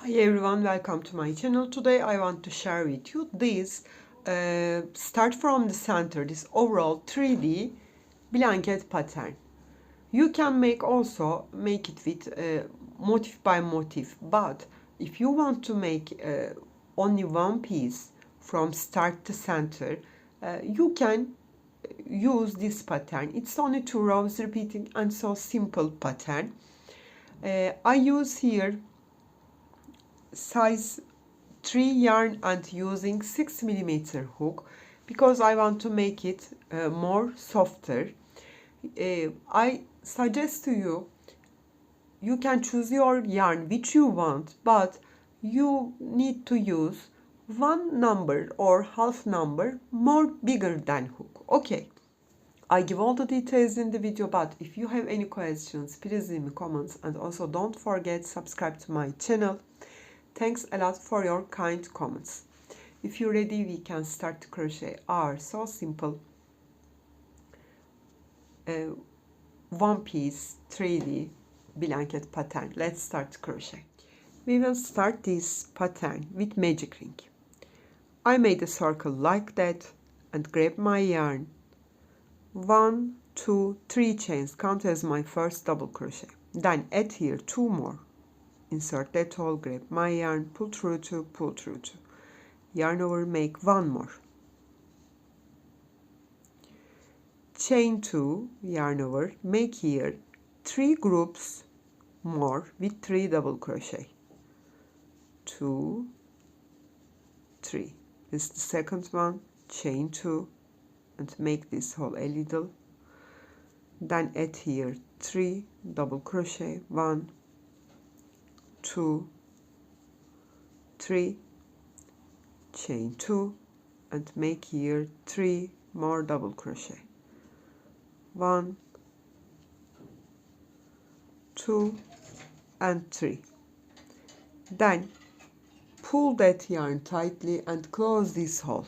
Hi everyone, welcome to my channel. Today I want to share with you this start from the center, this overall 3D blanket pattern. You can make it with motif by motif, but if you want to make only one piece from start to center, you can use this pattern. It's only 2 rows repeating and so simple pattern. I use here size 3 yarn and using 6mm hook because I want to make it more softer. I suggest to you can choose your yarn which you want, but you need to use one number or half number more bigger than hook. Okay, I give all the details in the video, but if you have any questions, please leave me comments, and also don't forget subscribe to my channel. Thanks a lot for your kind comments. If you're ready, we can start to crochet our so simple one piece 3D blanket pattern. Let's start to crochet. We will start this pattern with magic ring. I made a circle like that and grab my yarn. 1, 2, 3 chains count as my first double crochet. Then add here 2 more. Insert that hole, grab my yarn, pull through 2, pull through 2. Yarn over, make 1 more. Chain 2, yarn over, make here 3 groups more with 3 double crochet. 2, 3. This is the second one. Chain 2 and make this hole a little. Then add here 3 double crochet. 1, 2, 3, chain 2 and make here 3 more double crochet. 1, 2 and 3. Then pull that yarn tightly and close this hole.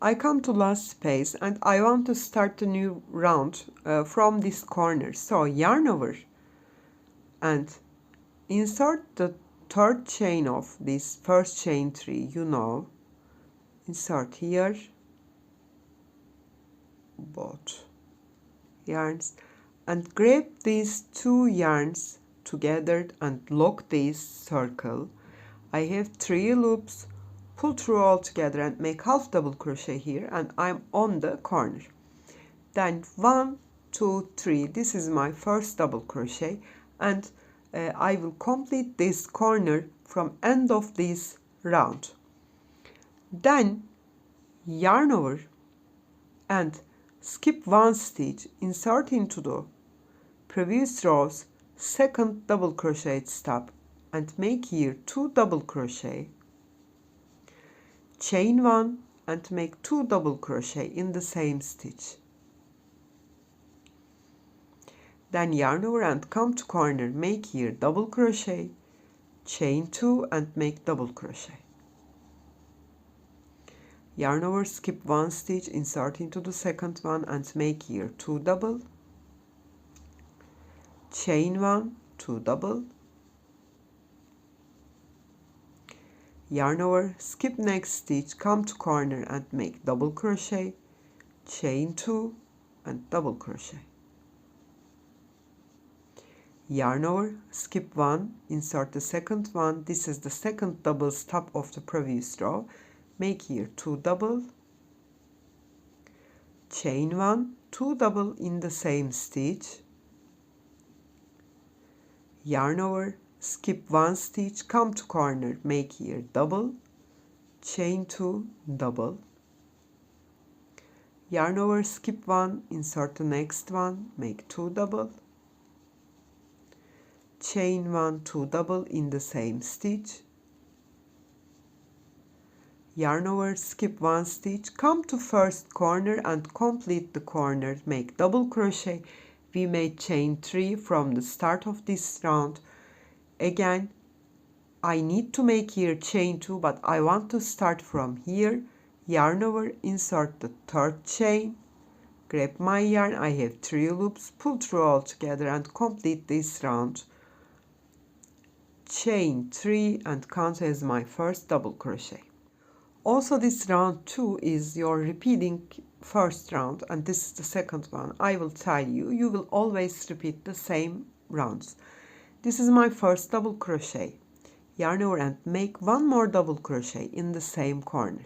I come to last space and I want to start a new round from this corner. So yarn over and insert the third chain of this first chain 3, insert here both yarns and grab these 2 yarns together and lock this circle. I have 3 loops, pull through all together and make half double crochet here, and I'm on the corner. Then 1, 2, 3, this is my first double crochet, and I will complete this corner from end of this round. Then yarn over and skip 1 stitch, insert into the previous row's second double crochet stop and make here 2 double crochet, chain 1 and make 2 double crochet in the same stitch. Then yarn over and come to corner, make here double crochet, chain 2 and make double crochet. Yarn over, skip 1 stitch, insert into the second one and make here 2 double, chain 1, 2 double, yarn over, skip next stitch, come to corner and make double crochet, chain 2 and double crochet. Yarn over, skip 1, insert the second one, this is the second double stop of the previous row, make here 2 double, chain 1, 2 double in the same stitch, yarn over, skip 1 stitch, come to corner, make here double, chain 2, double, yarn over, skip 1, insert the next one, make 2 double, chain 1, 2 double in the same stitch, yarn over, skip 1 stitch, come to first corner and complete the corner, make double crochet. We made chain 3 from the start of this round. Again, I need to make here chain 2, but I want to start from here. Yarn over, insert the third chain, grab my yarn, I have 3 loops, pull through all together and complete this round. chain 3 and count as my first double crochet. Also, this round 2 is your repeating first round, and this is the second one. I will tell you, you will always repeat the same rounds. This is my first double crochet. Yarn over and make one more double crochet in the same corner.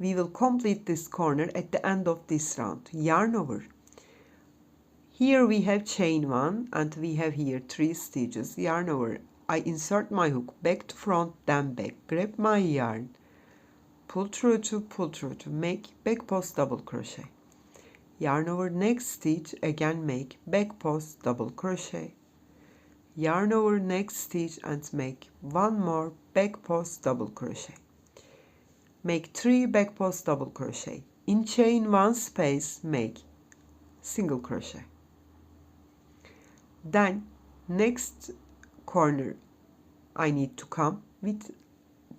We will complete this corner at the end of this round. Yarn over. Here we have chain 1 and we have here 3 stitches. Yarn over. I insert my hook back to front, then back. Grab my yarn. Pull through to make back post double crochet. Yarn over next stitch, again make back post double crochet. Yarn over next stitch and make one more back post double crochet. Make 3 back post double crochet. In chain 1 space, make single crochet. Then next corner I need to come with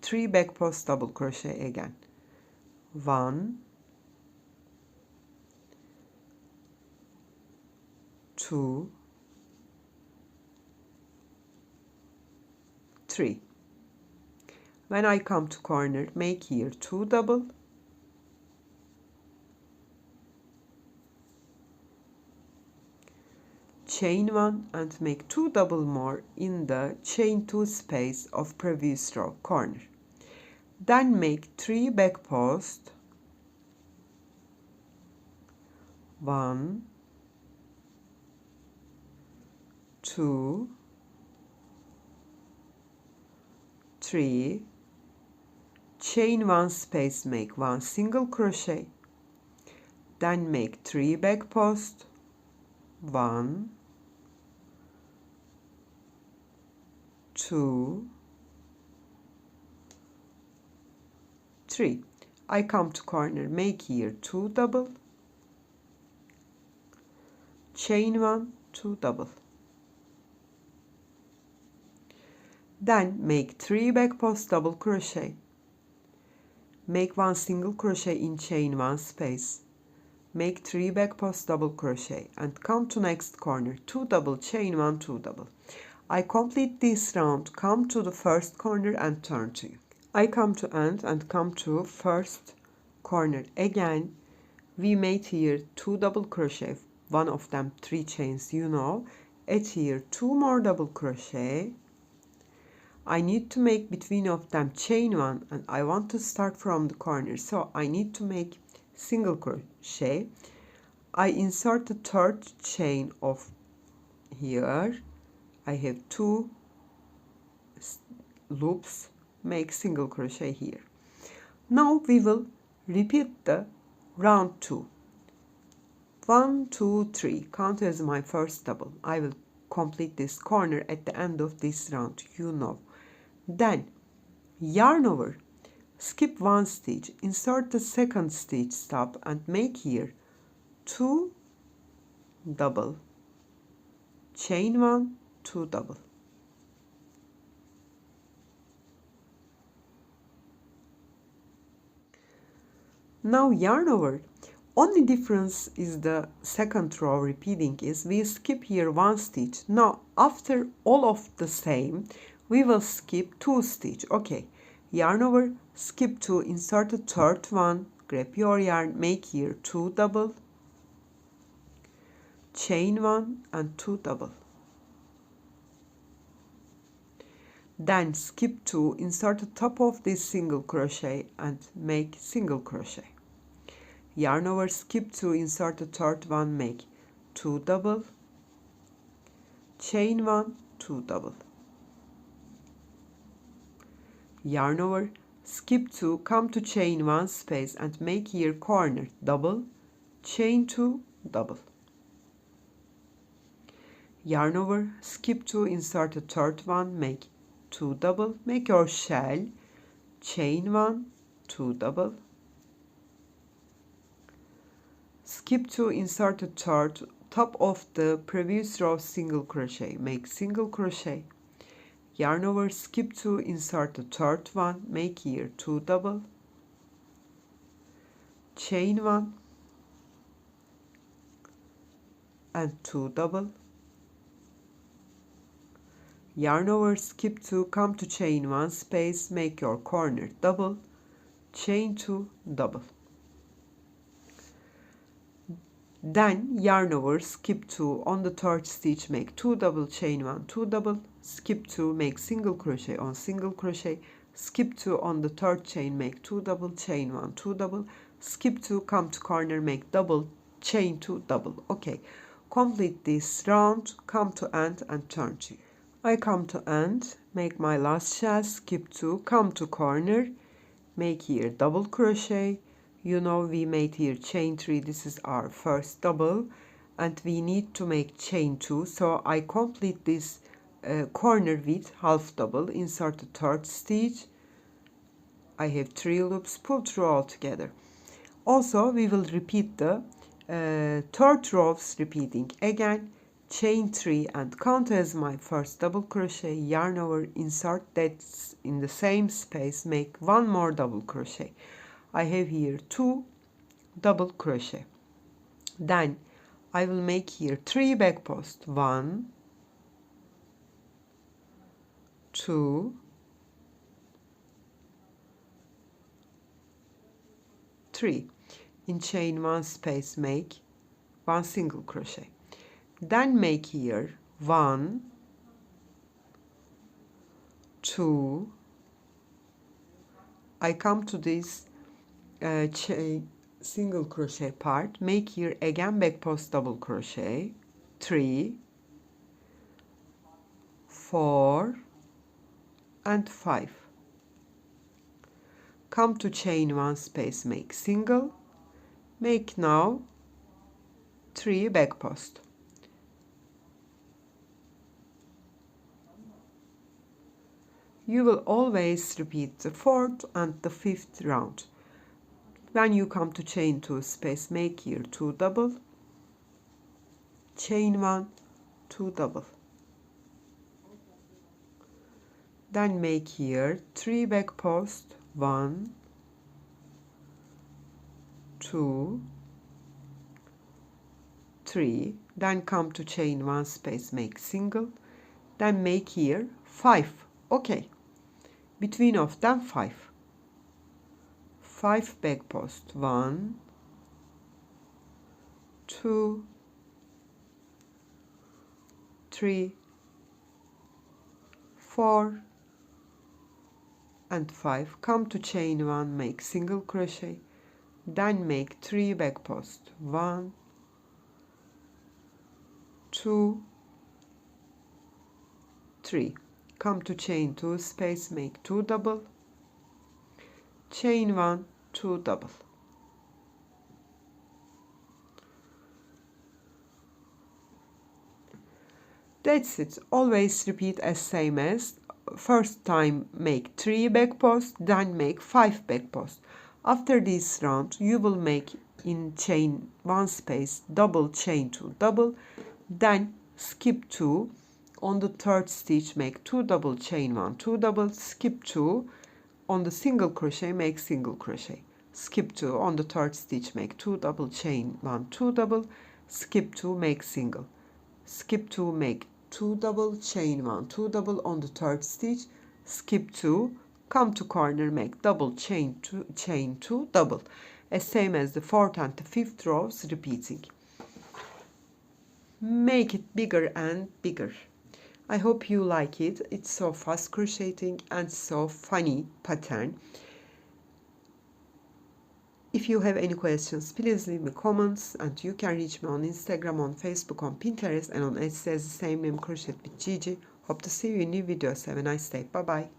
3 back post double crochet again. 1, 2, 3. When I come to corner, make here 2 double, chain 1 and make 2 double more in the chain 2 space of previous row corner. Then make 3 back post, 1, 2, 3, chain 1 space, make 1 single crochet, then make 3 back post, 1, 2, 3. I come to corner, make here 2 double, chain 1, 2 double. Then make 3 back post double crochet. Make 1 single crochet in chain 1 space. Make 3 back post double crochet and come to next corner, 2 double, chain 1, 2 double. I complete this round, come to the first corner and turn to you. I come to end and come to first corner. Again, we made here 2 double crochet, one of them 3 chains, you know. Add here 2 more double crochet. I need to make between of them chain 1 and I want to start from the corner, so I need to make single crochet. I insert the third chain of here. I have 2 loops, make single crochet here. Now we will repeat the round 2. 1, 2, 3, count as my first double. I will complete this corner at the end of this round, you know. Then yarn over, skip 1 stitch, insert the second stitch stop and make here 2 double, chain 1, 2 double. Now yarn over. Only difference is the second row repeating is we skip here 1 stitch. Now after all of the same, we will skip 2 stitch. Okay, yarn over, skip 2, insert the third one, grab your yarn, make here 2 double, chain 1 and 2 double. Then skip 2, insert the top of this single crochet and make single crochet. Yarn over, skip 2, insert the third one, make 2 double, chain 1, 2 double. Yarn over, skip 2, come to chain 1 space and make here corner double, chain 2, double. Yarn over, skip 2, insert the third one, make 2 double, make your shell, chain 1, 2 double. Skip 2, insert the third, top of the previous row single crochet, make single crochet. Yarn over, skip 2, insert the third one, make here 2 double, chain 1 and 2 double. yarn over, skip 2, come to chain 1 space, make your corner double, chain 2, double. Then yarn over, skip 2, on the third stitch make 2 double, chain 1, 2 double, skip 2, make single crochet on single crochet, skip 2, on the third chain make 2 double, chain 1, 2 double, skip 2, come to corner, make double, chain 2, double. Okay, complete this round, come to end and turn to you. I come to end, make my last shell, skip 2, come to corner, make here double crochet. You know we made here chain 3, this is our first double, and we need to make chain 2, so I complete this corner with half double, insert the third stitch. I have 3 loops, pull through all together. Also we will repeat the third rows, repeating again, chain 3 and count as my first double crochet, yarn over, insert that in the same space, make 1 more double crochet. I have here 2 double crochet. Then I will make here 3 back post, 1, 2, 3. In chain 1 space make 1 single crochet. Then make here 1, 2. I come to this chain single crochet part, make here again back post double crochet, 3, 4 and 5. Come to chain 1 space, make single, make now 3 back post. You will always repeat the 4th and the 5th round. When you come to chain 2 space, make here 2 double, chain 1, 2 double. Then make here 3 back post, 1, 2, 3. Then come to chain 1 space, make single. Then make here 5. Okay. Between of them 5. 5 back post, 1, 2, 3, 4 and 5. Come to chain 1, make single crochet, then make 3 back post, 1, 2, 3. Come to chain 2 space, make 2 double, chain 1, 2 double. That's it. Always repeat as same as first time, make 3 back post, then make 5 back post. After this round you will make in chain 1 space double, chain 2 double, then skip 2, on the third stitch make 2 double, chain 1, 2 double, skip 2, on the single crochet make single crochet, skip 2, on the third stitch make 2 double, chain 1, 2 double, skip 2, make single, skip 2, make 2 double, chain 1, 2 double, on the third stitch, skip 2, come to corner, make double, chain 2 double, as same as the 4th and the 5th rows, repeating. Make it bigger and bigger. I hope you like it. It's so fast crocheting and so funny pattern. If you have any questions, please leave me comments, and you can reach me on Instagram, on Facebook, on Pinterest, and on Etsy as the same name, Crochet with Gigi. Hope to see you in new videos. Have a nice day. Bye bye.